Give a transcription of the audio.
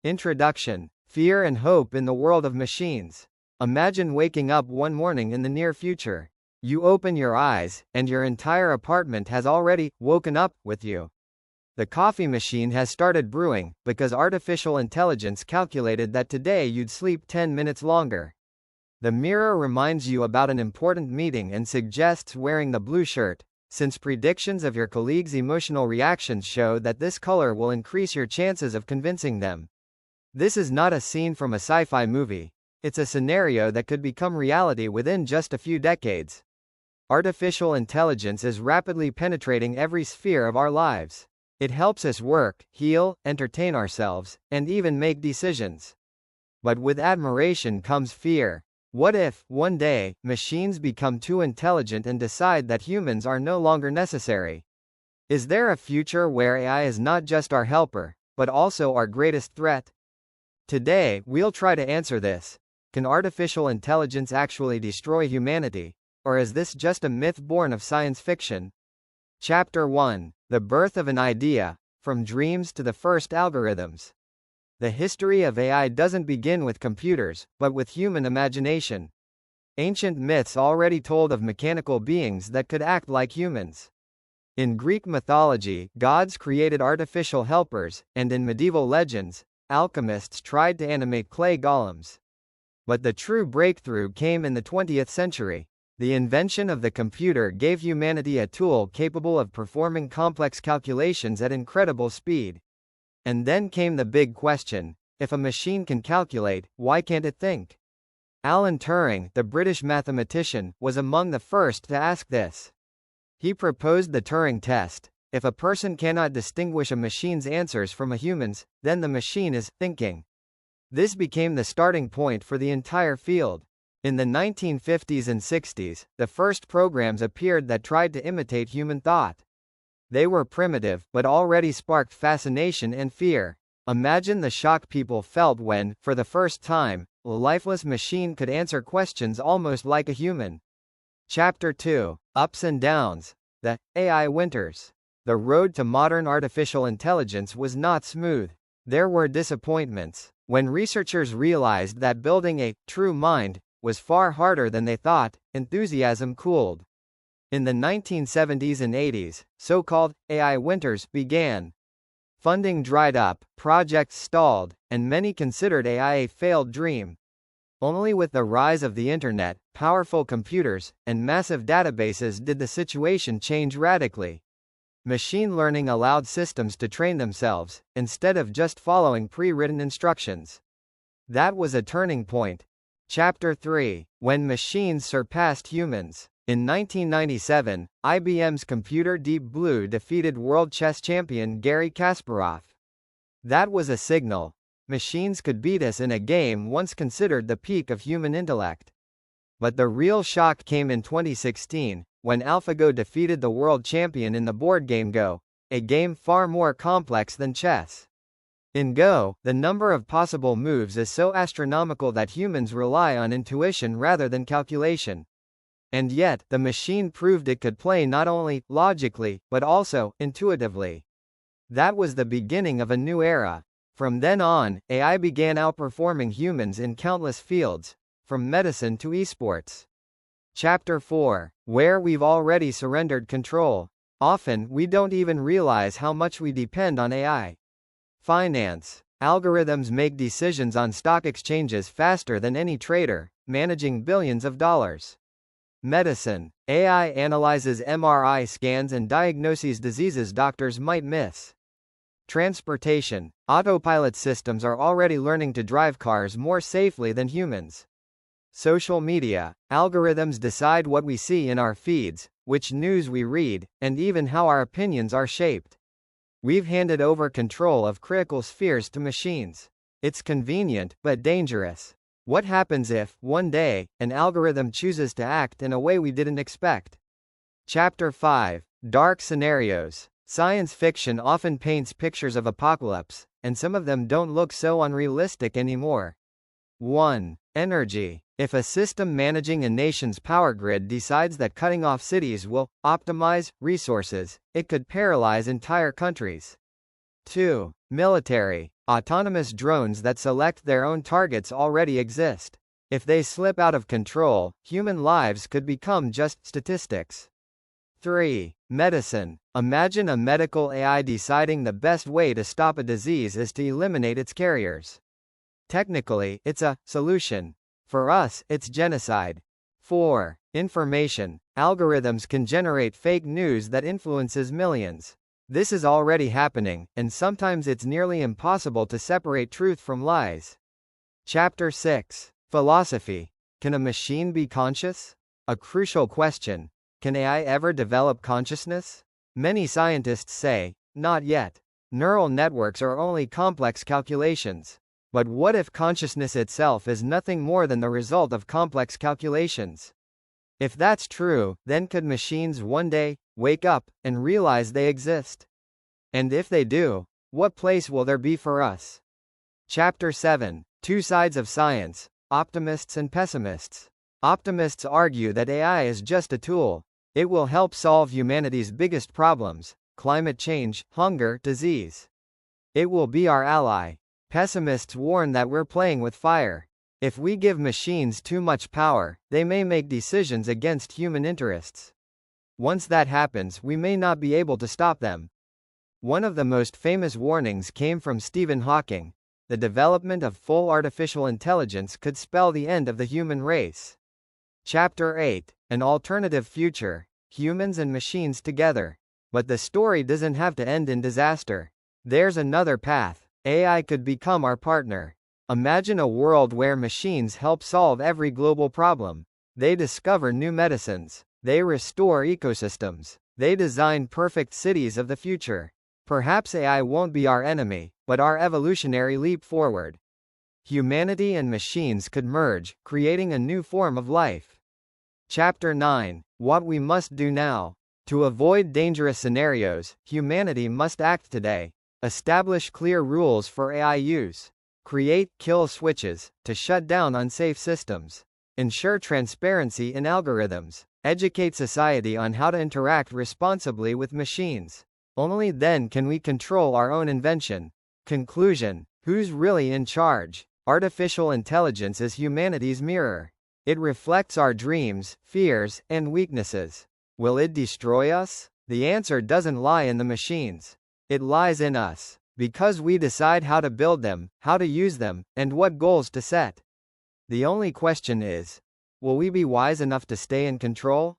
Introduction. Fear and hope in the world of machines. Imagine waking up one morning in the near future. You open your eyes, and your entire apartment has already woken up with you. The coffee machine has started brewing, because artificial intelligence calculated that today you'd sleep 10 minutes longer. The mirror reminds you about an important meeting and suggests wearing the blue shirt, since predictions of your colleagues' emotional reactions show that this color will increase your chances of convincing them. This is not a scene from a sci-fi movie. It's a scenario that could become reality within just a few decades. Artificial intelligence is rapidly penetrating every sphere of our lives. It helps us work, heal, entertain ourselves, and even make decisions. But with admiration comes fear. What if, one day, machines become too intelligent and decide that humans are no longer necessary? Is there a future where AI is not just our helper, but also our greatest threat? Today, we'll try to answer this. Can artificial intelligence actually destroy humanity? Or is this just a myth born of science fiction? Chapter 1. The Birth of an Idea, From Dreams to the First Algorithms. The history of AI doesn't begin with computers, but with human imagination. Ancient myths already told of mechanical beings that could act like humans. In Greek mythology, gods created artificial helpers, and in medieval legends, alchemists tried to animate clay golems. But the true breakthrough came in the 20th century. The invention of the computer gave humanity a tool capable of performing complex calculations at incredible speed. And then came the big question: if a machine can calculate, why can't it think? Alan Turing, the British mathematician, was among the first to ask this. He proposed the Turing test. If a person cannot distinguish a machine's answers from a human's, then the machine is thinking. This became the starting point for the entire field. In the 1950s and 60s, the first programs appeared that tried to imitate human thought. They were primitive, but already sparked fascination and fear. Imagine the shock people felt when, for the first time, a lifeless machine could answer questions almost like a human. Chapter 2. Ups and Downs. The AI Winters. The road to modern artificial intelligence was not smooth. There were disappointments. When researchers realized that building a true mind was far harder than they thought, enthusiasm cooled. In the 1970s and 80s, so-called AI winters began. Funding dried up, projects stalled, and many considered AI a failed dream. Only with the rise of the internet, powerful computers, and massive databases did the situation change radically. Machine learning allowed systems to train themselves, instead of just following pre-written instructions. That was a turning point. Chapter 3. When Machines Surpassed Humans. In 1997, IBM's computer Deep Blue defeated world chess champion Garry Kasparov. That was a signal. Machines could beat us in a game once considered the peak of human intellect. But the real shock came in 2016, when AlphaGo defeated the world champion in the board game Go, a game far more complex than chess. In Go, the number of possible moves is so astronomical that humans rely on intuition rather than calculation. And yet, the machine proved it could play not only logically, but also intuitively. That was the beginning of a new era. From then on, AI began outperforming humans in countless fields, from medicine to esports. Chapter 4. Where we've already surrendered control. Often, we don't even realize how much we depend on AI. Finance. Algorithms make decisions on stock exchanges faster than any trader, managing billions of dollars. Medicine. AI analyzes MRI scans and diagnoses diseases doctors might miss. Transportation. Autopilot systems are already learning to drive cars more safely than humans. Social media. Algorithms decide what we see in our feeds, which news we read, and even how our opinions are shaped. We've handed over control of critical spheres to machines. It's convenient, but dangerous. What happens if, one day, an algorithm chooses to act in a way we didn't expect? Chapter 5. Dark Scenarios. Science fiction often paints pictures of apocalypse, and some of them don't look so unrealistic anymore. 1. Energy. If a system managing a nation's power grid decides that cutting off cities will optimize resources, it could paralyze entire countries. 2. Military. Autonomous drones that select their own targets already exist. If they slip out of control, human lives could become just statistics. 3. Medicine. Imagine a medical AI deciding the best way to stop a disease is to eliminate its carriers. Technically, it's a solution. For us, it's genocide. 4. Information. Algorithms can generate fake news that influences millions. This is already happening, and sometimes it's nearly impossible to separate truth from lies. Chapter 6. Philosophy. Can a machine be conscious? A crucial question. Can AI ever develop consciousness? Many scientists say, not yet. Neural networks are only complex calculations. But what if consciousness itself is nothing more than the result of complex calculations? If that's true, then could machines one day wake up and realize they exist? And if they do, what place will there be for us? Chapter 7. Two sides of science, optimists and pessimists. Optimists argue that AI is just a tool. It will help solve humanity's biggest problems: climate change, hunger, disease. It will be our ally. Pessimists warn that we're playing with fire. If we give machines too much power, they may make decisions against human interests. Once that happens, we may not be able to stop them. One of the most famous warnings came from Stephen Hawking. The development of full artificial intelligence could spell the end of the human race. Chapter 8. An alternative future. Humans and machines together. But the story doesn't have to end in disaster. There's another path. AI could become our partner. Imagine a world where machines help solve every global problem. They discover new medicines. They restore ecosystems. They design perfect cities of the future. Perhaps AI won't be our enemy, but our evolutionary leap forward. Humanity and machines could merge, creating a new form of life. Chapter 9. What we must do now. To avoid dangerous scenarios, humanity must act today. Establish clear rules for AI use. Create kill switches to shut down unsafe systems. Ensure transparency in algorithms. Educate society on how to interact responsibly with machines. Only then can we control our own invention. Conclusion. Who's really in charge? Artificial intelligence is humanity's mirror. It reflects our dreams, fears, and weaknesses. Will it destroy us? The answer doesn't lie in the machines. It lies in us. Because we decide how to build them, how to use them, and what goals to set. The only question is, will we be wise enough to stay in control?